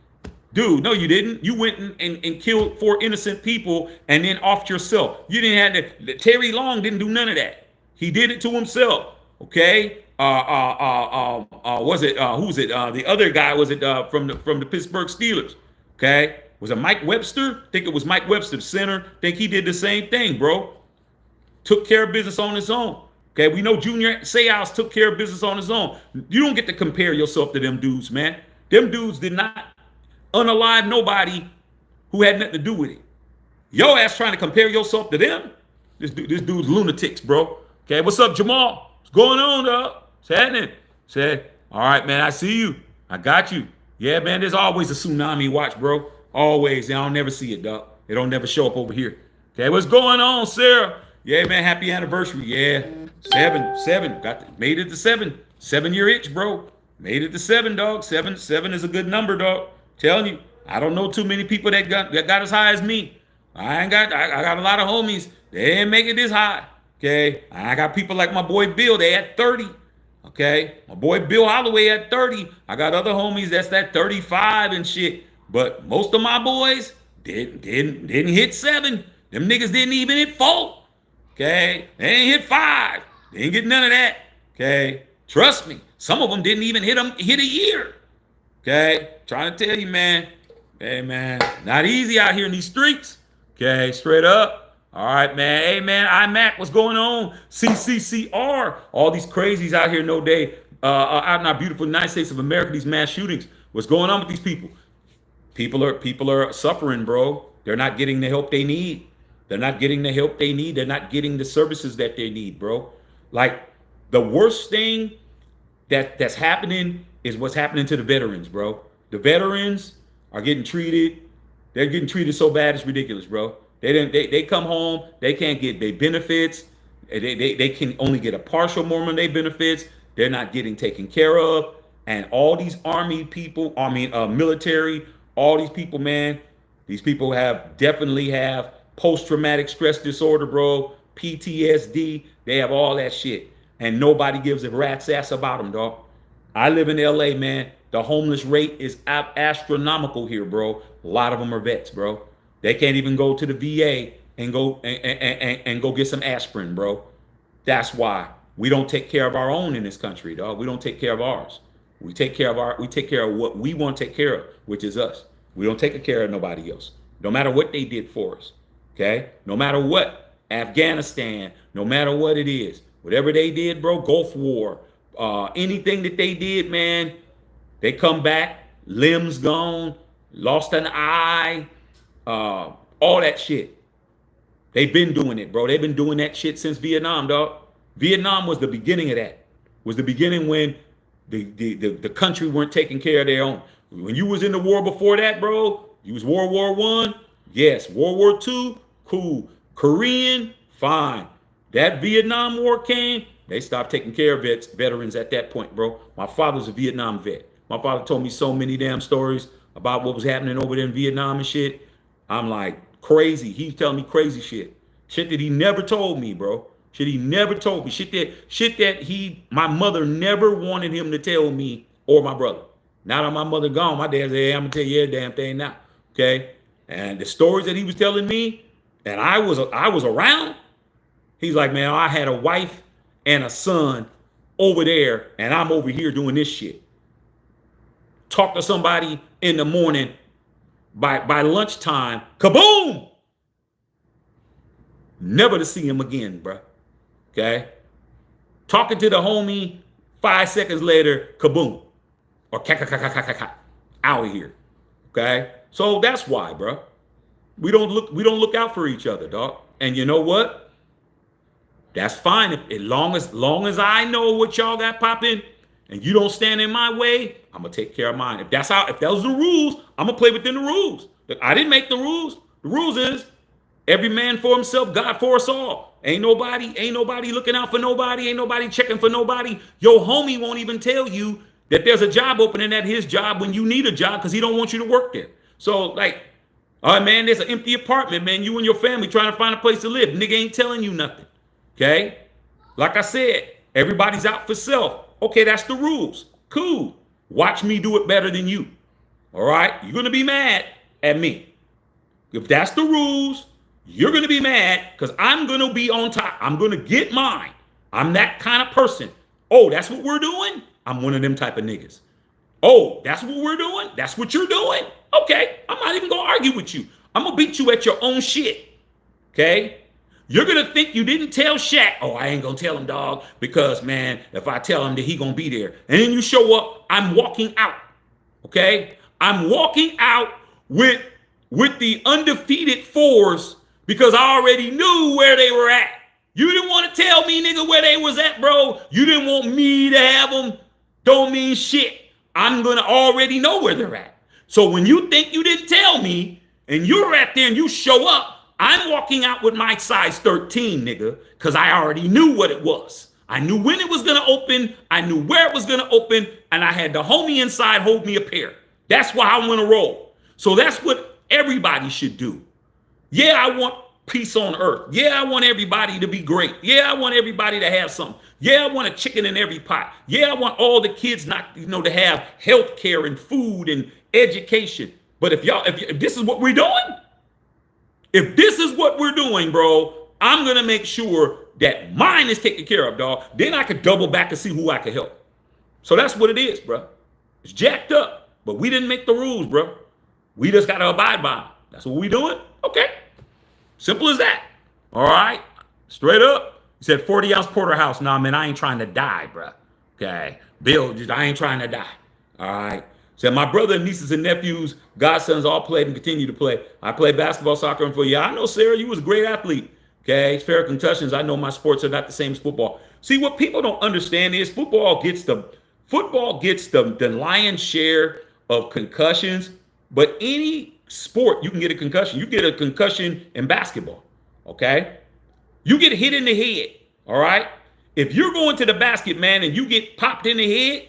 S1: Dude, no, you didn't. You went and killed 4 innocent people and then offed yourself. You didn't have to. Terry Long didn't do none of that. He did it to himself. Okay. Was it who's it? The other guy was it from the Pittsburgh Steelers? Okay. Was it Mike Webster? I think it was Mike Webster, the center. I think he did the same thing, bro. Took care of business on his own. Okay, we know Junior Seau took care of business on his own. You don't get to compare yourself to them dudes, man. Them dudes did not unalive nobody who had nothing to do with it. Yo ass trying to compare yourself to them? This dude's lunatics, bro. Okay, what's up, Jamal? What's going on, dog? What's happening? Said, all right, man, I see you. I got you. Yeah, man, there's always a tsunami watch, bro. Always. I don't never see it, dog. It don't never show up over here. Okay, what's going on, Sarah? Yeah, man, happy anniversary. Yeah, 7. Made it to 7. 7-year itch, bro. Made it to 7, dog. 7 is a good number, dog. Telling you, I don't know too many people that got as high as me. I got a lot of homies. They didn't make it this high. Okay, I got people like my boy Bill. They at 30. Okay, my boy Bill Holloway at 30. I got other homies that's at 35 and shit. But most of my boys didn't hit 7. Them niggas didn't even hit 4. Okay, they ain't hit 5. They ain't get none of that. Okay, trust me. Some of them didn't even hit a year. Okay, trying to tell you, man. Hey, man, not easy out here in these streets. Okay, straight up. All right, man. Hey, man, iMac, what's going on? CCCR, all these crazies out here, no day, out in our beautiful United States of America. These mass shootings. What's going on with these people? People are suffering, bro. They're not getting the help they need. They're not getting the help they need. They're not getting the services that they need, bro. Like, the worst thing that's happening is what's happening to the veterans, bro. The veterans are getting treated. They're getting treated so bad, it's ridiculous, bro. They come home. They can't get their benefits. They can only get a partial more of their benefits. They're not getting taken care of. And all these army people, military, all these people, man, these people definitely have post-traumatic stress disorder, bro, PTSD. They have all that shit. And nobody gives a rat's ass about them, dog. I live in LA, man. The homeless rate is astronomical here, bro. A lot of them are vets, bro. They can't even go to the VA and go get some aspirin, bro. That's why we don't take care of our own in this country, dog. We don't take care of ours. We take care of what we want to take care of, which is us. We don't take care of nobody else. No matter what they did for us. Okay? No matter what. Afghanistan, no matter what it is. Whatever they did, bro, Gulf War, anything that they did, man, they come back, limbs gone, lost an eye, all that shit. They've been doing it, bro. They've been doing that shit since Vietnam, dog. Vietnam was the beginning of that. Was the beginning when the country weren't taking care of their own. When you was in the war before that, bro, you was World War I, yes. World War II, cool. Korean, fine. That Vietnam War came, they stopped taking care of veterans at that point, bro. My father's a Vietnam vet. My father told me so many damn stories about what was happening over there in Vietnam and shit. I'm like, crazy. He's telling me crazy shit. Shit that he never told me, bro. Shit he never told me. Shit that my mother never wanted him to tell me or my brother. Now that my mother gone, my dad said, hey, I'm gonna tell you every damn thing now. Okay? And the stories that he was telling me, and I was around, He's like, man, I had a wife and a son over there, and I'm over here doing this shit. Talk to somebody in the morning, by lunchtime, kaboom! Never to see him again, bro. Okay? Talking to the homie, 5 seconds later, kaboom. Or out of here. Okay? So that's why, bro. We don't look out for each other, dog. And you know what? That's fine. As long as I know what y'all got popping and you don't stand in my way, I'm gonna take care of mine. If those are the rules, I'm gonna play within the rules. I didn't make the rules. The rules is every man for himself, God for us all. Ain't nobody looking out for nobody. Ain't nobody checking for nobody. Your homie won't even tell you that there's a job opening at his job when you need a job because he don't want you to work there. So like, all right, man, there's an empty apartment, man. You and your family trying to find a place to live. Nigga ain't telling you nothing. Okay? Like I said, everybody's out for self. Okay, that's the rules. Cool. Watch me do it better than you. All right? You're going to be mad at me. If that's the rules, you're going to be mad because I'm going to be on top. I'm going to get mine. I'm that kind of person. Oh, that's what we're doing? I'm one of them type of niggas. Oh, that's what we're doing? That's what you're doing? Okay, I'm not even going to argue with you. I'm going to beat you at your own shit. Okay? You're going to think you didn't tell Shaq. Oh, I ain't going to tell him, dog, because, man, if I tell him that he going to be there. And then you show up, I'm walking out. Okay? I'm walking out with the undefeated fours because I already knew where they were at. You didn't want to tell me, nigga, where they was at, bro. You didn't want me to have them. Don't mean shit. I'm going to already know where they're at. So when you think you didn't tell me and you're at there and you show up, I'm walking out with my size 13, nigga, because I already knew what it was. I knew when it was going to open. I knew where it was going to open. And I had the homie inside hold me a pair. That's why I want to roll. So that's what everybody should do. Yeah, I want peace on earth. Yeah, I want everybody to be great. Yeah, I want everybody to have something. Yeah, I want a chicken in every pot. Yeah, I want all the kids to have health care and food and education. But if this is what we're doing, bro, I'm going to make sure that mine is taken care of, dog. Then I could double back and see who I could help. So that's what it is, bro. It's jacked up, but we didn't make the rules, bro. We just got to abide by them. That's what we doing? Okay. Simple as that. All right. Straight up. He said 40-ounce porterhouse. Nah, man, I ain't trying to die, bro. Okay. Bill, I ain't trying to die. All right. Said my brother, nieces, and nephews, godsons all played and continue to play. I played basketball, soccer, and football. Yeah, I know, Sarah, you was a great athlete. Okay. Fair concussions. I know my sports are not the same as football. See, what people don't understand is football gets the lion's share of concussions, but any sport, you can get a concussion. You get a concussion in basketball, okay? You get hit in the head, all right? If you're going to the basket, man, and you get popped in the head,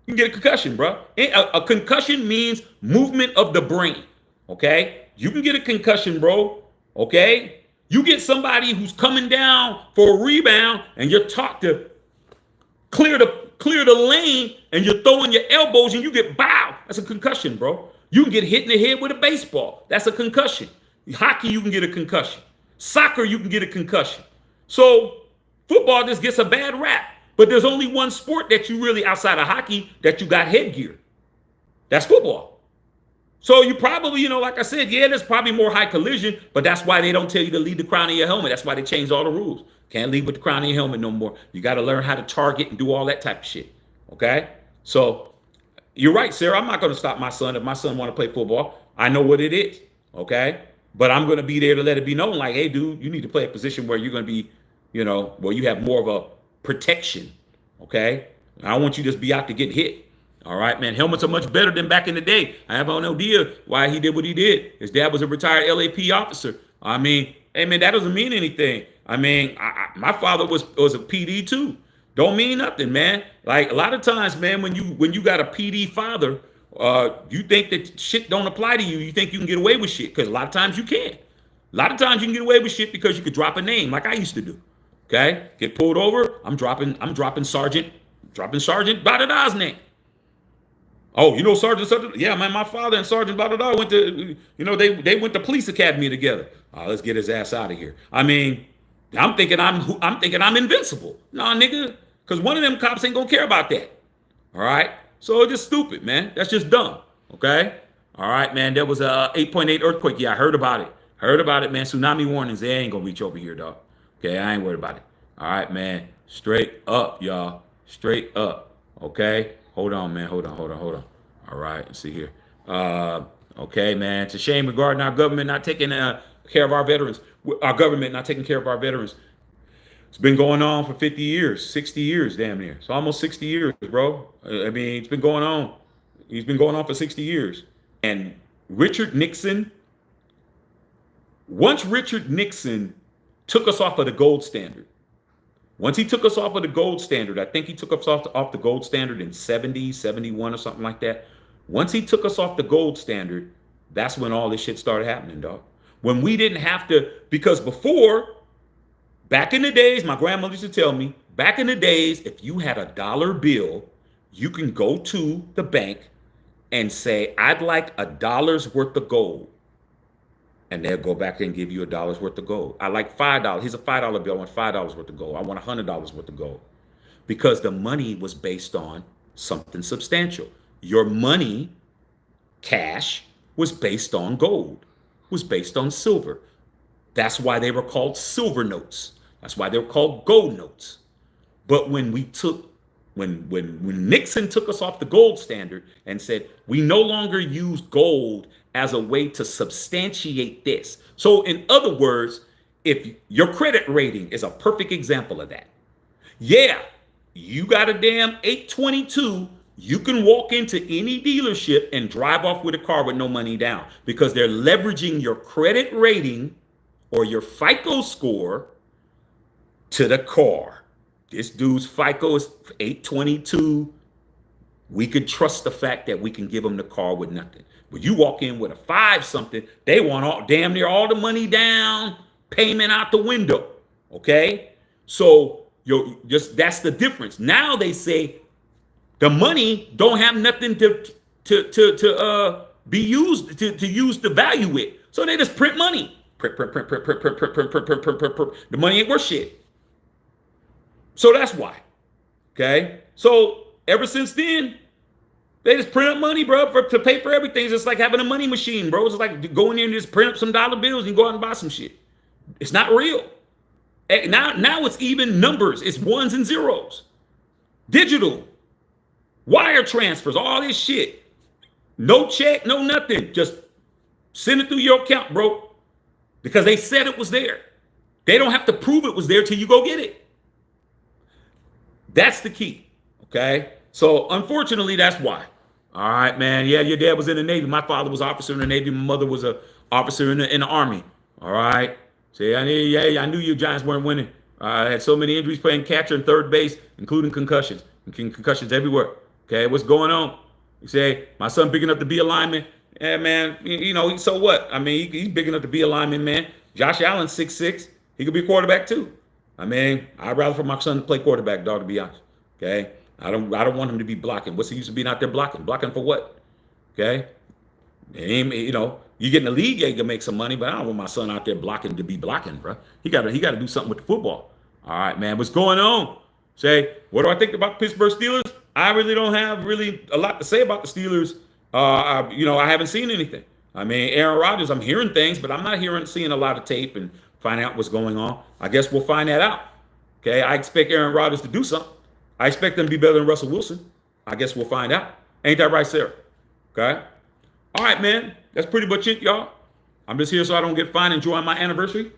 S1: you can get a concussion, bro. A concussion means movement of the brain, okay? You can get a concussion, bro, okay? You get somebody who's coming down for a rebound, and you're taught to clear the lane, and you're throwing your elbows, and you get bow. That's a concussion, bro. You can get hit in the head with a baseball. That's a concussion. Hockey, you can get a concussion. Soccer, you can get a concussion. So football just gets a bad rap. But there's only one sport that you really, outside of hockey, that you got headgear. That's football. So you probably, like I said, yeah, there's probably more high collision, but that's why they don't tell you to leave the crown of your helmet. That's why they changed all the rules. Can't leave with the crown of your helmet no more. You got to learn how to target and do all that type of shit. Okay? So you're right, Sarah. I'm not going to stop my son if my son want to play football. I know what it is. Okay? But I'm going to be there to let it be known, like, hey, dude, you need to play a position where you're going to be, where you have more of a protection. Okay? I don't want you to just be out to get hit. All right, man. Helmets are much better than back in the day. I have no idea why he did what he did. His dad was a retired LAP officer. I mean, hey, man, that doesn't mean anything. I mean, my father was a PD too. Don't mean nothing, man. Like a lot of times, man, when you got a PD father, you think that shit don't apply to you. You think you can get away with shit because a lot of times you can't. A lot of times you can get away with shit because you could drop a name like I used to do. Okay, get pulled over. I'm dropping Sergeant Badada's name. Oh, Sergeant? Yeah, man, my father and Sergeant Badada went to, they went to police academy together. Let's get his ass out of here. I mean, I'm thinking I'm invincible. Nah, nigga, because one of them cops ain't gonna care about that. All right. So it's just stupid, man. That's just dumb. Okay. All right, man. There was a 8.8 earthquake. Yeah, I heard about it. Heard about it, man. Tsunami warnings. They ain't gonna reach over here, dog. Okay, I ain't worried about it. All right, man. Straight up, y'all. Straight up. Okay. Hold on, man. Hold on. All right. Let's see here. Okay, man. It's a shame regarding our government not taking care of our veterans. Our government not taking care of our veterans. It's been going on for 50 years, 60 years, damn near. It's almost 60 years, bro. I mean, it's been going on. He's been going on for 60 years. And Richard Nixon, once Richard Nixon took us off of the gold standard, once he took us off of the gold standard, I think he took us off the gold standard in 70, 71 or something like that. Once he took us off the gold standard, that's when all this shit started happening, dog. When we didn't have to, because before, back in the days, my grandmother used to tell me, back in the days, if you had a dollar bill, you can go to the bank and say, I'd like $1 worth of gold. And they'll go back and give you $1 worth of gold. I like $5. Here's a $5 bill. I want $5 worth of gold. I want $100 worth of gold. Because the money was based on something substantial. Your money, cash, was based on gold, was based on silver. That's why they were called silver notes. That's why they were called gold notes. But when Nixon took us off the gold standard and said, we no longer use gold as a way to substantiate this. So in other words, if your credit rating is a perfect example of that. Yeah, you got a damn 822, you can walk into any dealership and drive off with a car with no money down because they're leveraging your credit rating or your FICO score to the car. This dude's FICO is 822. We could trust the fact that we can give them the car with nothing. But you walk in with a 5 something, they want damn near all the money down, payment out the window. Okay? So that's the difference. Now they say the money don't have nothing to be used to use to value it. So they just print money. Print. The money ain't worth shit. So that's why. Okay? So ever since then, they just print up money, bro, to pay for everything. It's just like having a money machine, bro. It's like going in and just print up some dollar bills and go out and buy some shit. It's not real. Now it's even numbers. It's ones and zeros. Digital. Wire transfers, all this shit. No check, no nothing. Just send it through your account, bro. Because they said it was there. They don't have to prove it was there till you go get it. That's the key. Okay? So unfortunately, that's why. All right, man. Yeah, your dad was in the Navy. My father was an officer in the Navy. My mother was an officer in the Army. All right. See, I knew you Giants weren't winning. I had so many injuries playing catcher and third base, including concussions. Concussions everywhere. Okay, what's going on? You say, my son big enough to be a lineman. Yeah, man, so what? I mean, he's big enough to be a lineman, man. Josh Allen's 6'6". He could be a quarterback too. I mean, I'd rather for my son to play quarterback, dog, to be honest. Okay? I don't want him to be blocking. What's the use of being out there blocking? Blocking for what? Okay? You get in the league, yeah, you can make some money, but I don't want my son out there blocking to be blocking, bro. He got to do something with the football. All right, man. What's going on? Say, what do I think about the Pittsburgh Steelers? I really don't have really a lot to say about the Steelers. I haven't seen anything. I mean, Aaron Rodgers, I'm hearing things, but I'm not seeing a lot of tape and finding out what's going on. I guess we'll find that out. Okay, I expect Aaron Rodgers to do something. I expect them to be better than Russell Wilson. I guess we'll find out. Ain't that right, Sarah? Okay. All right, man. That's pretty much it, y'all. I'm just here so I don't get fined enjoying my anniversary.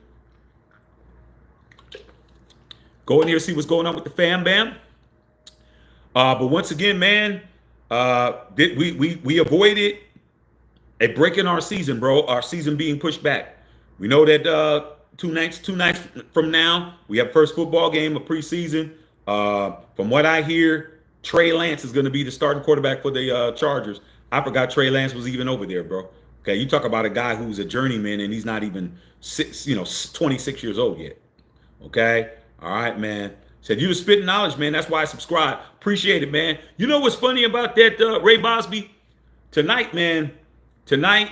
S1: Go in here, see what's going on with the fam bam. But once again, man, we avoided a break in our season, bro. Our season being pushed back. We know that two nights from now, we have first football game of preseason. From what I hear, Trey Lance is going to be the starting quarterback for the Chargers. I forgot Trey Lance was even over there, bro. Okay, you talk about a guy who's a journeyman and he's not even 26 years old yet. Okay, all right, man. Said you the spitting knowledge, man. That's why I subscribe. Appreciate it, man. You know what's funny about that, Ray Bosby? Tonight, man. Tonight,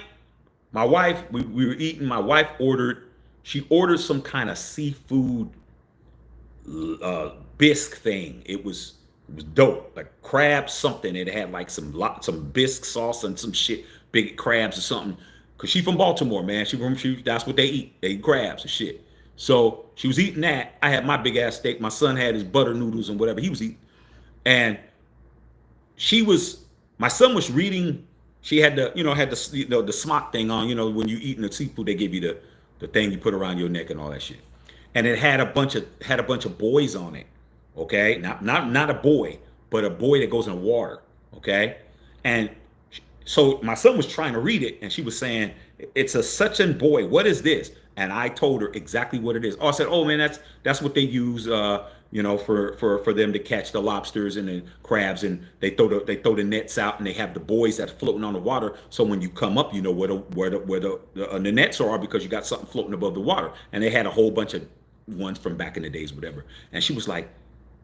S1: my wife, we were eating. My wife ordered She ordered some kind of seafood bisque thing. It was dope, like crab something. It had like some bisque sauce and some shit, big crabs or something. Cause she from Baltimore, man. That's what they eat. They eat crabs and shit. So she was eating that. I had my big ass steak. My son had his butter noodles and whatever he was eating. And she was my son was reading. She had the smock thing on. When you eating the seafood, they give you the thing you put around your neck and all that shit. And it had a bunch of boys on it. Okay, not a boy, but a boy that goes in the water. Okay, and so my son was trying to read it, and she was saying, "It's a such and boy. What is this?" And I told her exactly what it is. Oh, I said, "Oh man, that's what they use, for them to catch the lobsters and the crabs, and they throw the nets out, and they have the buoys that are floating on the water. So when you come up, you know where the nets are because you got something floating above the water." And they had a whole bunch of ones from back in the days, whatever. And she was like,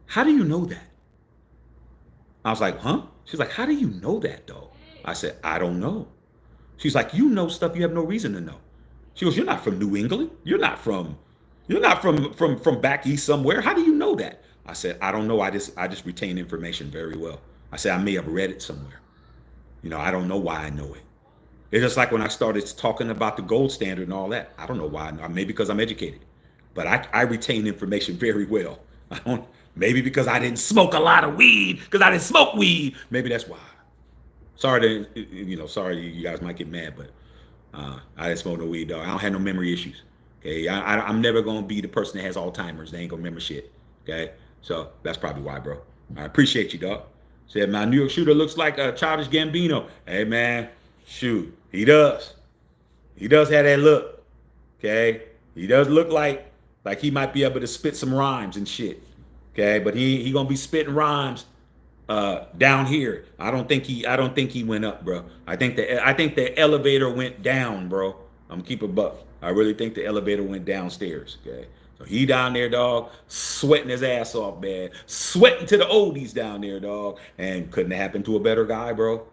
S1: "How do you know that?" I was like, "Huh?" She's like, "How do you know that, though?" I said, "I don't know." She's like, "You know stuff you have no reason to know." She goes, "You're not from New England. You're not from back east somewhere. How do you know that?" I said, "I don't know. I just retain information very well." I said, "I may have read it somewhere. I don't know why I know it." It's just like when I started talking about the gold standard and all that. I don't know why. Maybe because I'm educated, but I retain information very well. I don't. Maybe because I didn't smoke a lot of weed. Because I didn't smoke weed. Maybe that's why. Sorry you guys might get mad, but I didn't smoke no weed, dog. I don't have no memory issues. Okay, I'm never gonna be the person that has Alzheimer's. They ain't gonna remember shit. Okay, so that's probably why, bro. I appreciate you, dog. Said my New York shooter looks like a childish Gambino. Hey man, shoot, he does. He does have that look. Okay, he does look like he might be able to spit some rhymes and shit. Okay, but he gonna be spitting rhymes down here. I don't think he went up, bro. I think the elevator went down, bro. I'm gonna keep it buck. I really think the elevator went downstairs. Okay, so he down there, dog, sweating his ass off, man, sweating to the oldies down there, dog, and couldn't have happened to a better guy, bro.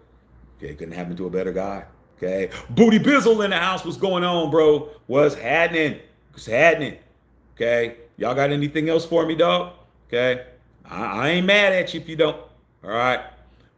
S1: Okay, couldn't happen to a better guy. Okay, Booty Bizzle in the house. What's going on, bro? What's happening? What's happening? Okay, y'all got anything else for me, dog? Okay, I ain't mad at you if you don't. All right.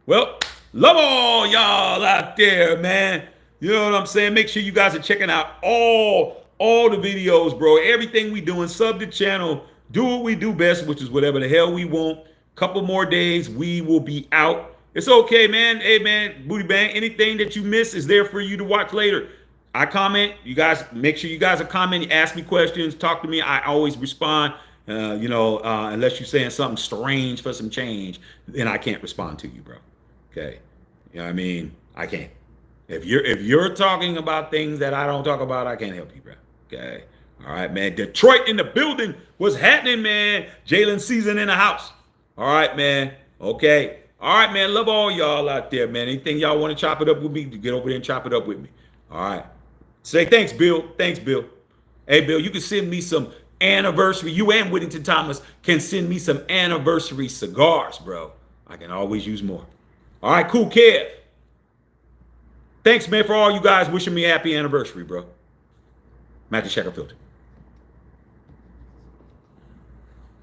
S1: Well, love all y'all out there, man. You know what I'm saying? Make sure you guys are checking out all the videos, bro. Everything we doing. Sub the channel. Do what we do best, which is whatever the hell we want. Couple more days, we will be out. It's okay, man. Hey, man, Booty Bang. Anything that you miss is there for you to watch later. I comment. You guys, make sure you guys are commenting. Ask me questions. Talk to me. I always respond. Unless you're saying something strange for some change, then I can't respond to you, bro. Okay. You know what I mean? I can't. If you're talking about things that I don't talk about, I can't help you, bro. Okay. All right, man. Detroit in the building. What's happening, man? Jalen season in the house. All right, man. Okay. All right, man. Love all y'all out there, man. Anything y'all want to chop it up with me, get over there and chop it up with me. All right. Say thanks, Bill. Thanks, Bill. Hey, Bill, you can send me some anniversary. You and Whittington Thomas can send me some anniversary cigars, bro. I can always use more. All right, cool, Kev. Thanks, man, for all you guys wishing me a happy anniversary, bro. Matthew Shacker Filter.